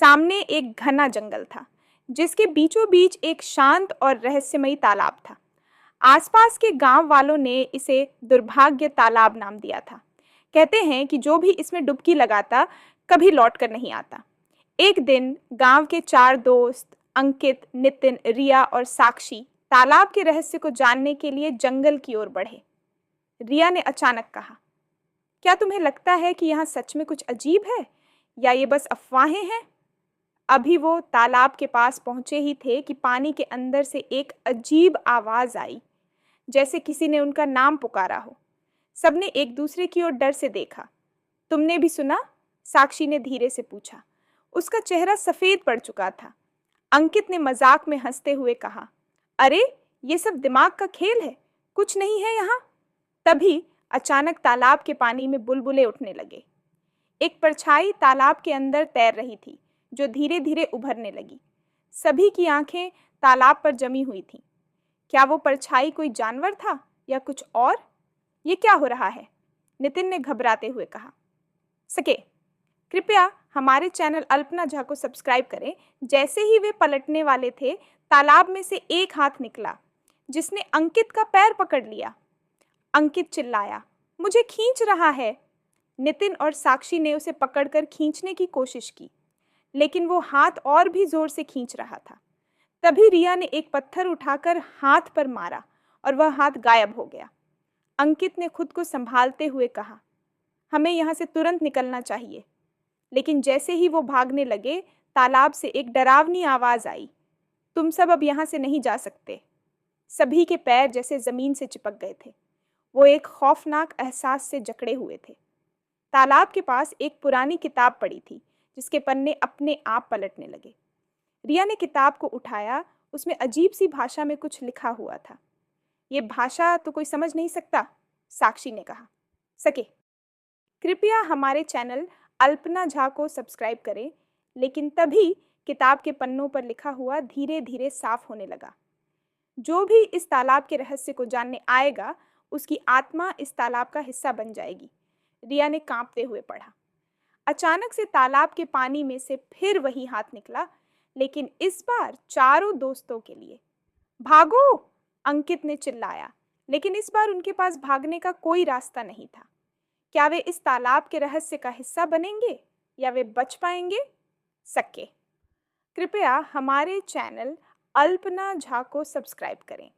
सामने एक घना जंगल था, जिसके बीचों बीच एक शांत और रहस्यमयी तालाब था। आसपास के गांव वालों ने इसे दुर्भाग्य तालाब नाम दिया था। कहते हैं कि जो भी इसमें डुबकी लगाता कभी लौट कर नहीं आता। एक दिन गांव के 4 दोस्त अंकित, नितिन, रिया और साक्षी तालाब के रहस्य को जानने के लिए जंगल की ओर बढ़े। रिया ने अचानक कहा, क्या तुम्हें लगता है कि यहाँ सच में कुछ अजीब है या ये बस अफवाहें हैं? अभी वो तालाब के पास पहुंचे ही थे कि पानी के अंदर से एक अजीब आवाज आई, जैसे किसी ने उनका नाम पुकारा हो। सबने एक दूसरे की ओर डर से देखा। तुमने भी सुना? साक्षी ने धीरे से पूछा। उसका चेहरा सफेद पड़ चुका था। अंकित ने मजाक में हंसते हुए कहा, अरे ये सब दिमाग का खेल है, कुछ नहीं है यहाँ। तभी अचानक तालाब के पानी में बुलबुले उठने लगे। एक परछाई तालाब के अंदर तैर रही थी, जो धीरे धीरे उभरने लगी। सभी की आंखें तालाब पर जमी हुई थीं। क्या वो परछाई कोई जानवर था या कुछ और? ये क्या हो रहा है? नितिन ने घबराते हुए कहा। सके, कृपया हमारे चैनल अल्पना झा को सब्सक्राइब करें। जैसे ही वे पलटने वाले थे, तालाब में से एक हाथ निकला, जिसने अंकित का पैर पकड़ लिया। अंकित चिल्लाया, मुझे खींच रहा है। नितिन और साक्षी ने उसे पकड़कर खींचने की कोशिश की, लेकिन वो हाथ और भी जोर से खींच रहा था। तभी रिया ने एक पत्थर उठाकर हाथ पर मारा और वह हाथ गायब हो गया। अंकित ने खुद को संभालते हुए कहा, हमें यहाँ से तुरंत निकलना चाहिए। लेकिन जैसे ही वो भागने लगे, तालाब से एक डरावनी आवाज आई, तुम सब अब यहाँ से नहीं जा सकते। सभी के पैर जैसे जमीन से चिपक गए थे। वो एक खौफनाक एहसास से जकड़े हुए थे। तालाब के पास एक पुरानी किताब पड़ी थी, जिसके पन्ने अपने आप पलटने लगे। रिया ने किताब को उठाया। उसमें अजीब सी भाषा में कुछ लिखा हुआ था। ये भाषा तो कोई समझ नहीं सकता, साक्षी ने कहा। सके, कृपया हमारे चैनल अल्पना झा को सब्सक्राइब करें। लेकिन तभी किताब के पन्नों पर लिखा हुआ धीरे धीरे साफ होने लगा। जो भी इस तालाब के रहस्य को जानने आएगा, उसकी आत्मा इस तालाब का हिस्सा बन जाएगी। रिया ने कांपते हुए पढ़ा। अचानक से तालाब के पानी में से फिर वही हाथ निकला, लेकिन इस बार चारों दोस्तों के लिए। भागो! अंकित ने चिल्लाया, लेकिन इस बार उनके पास भागने का कोई रास्ता नहीं था। क्या वे इस तालाब के रहस्य का हिस्सा बनेंगे या वे बच पाएंगे? सके, कृपया हमारे चैनल अल्पना झा को सब्सक्राइब करें।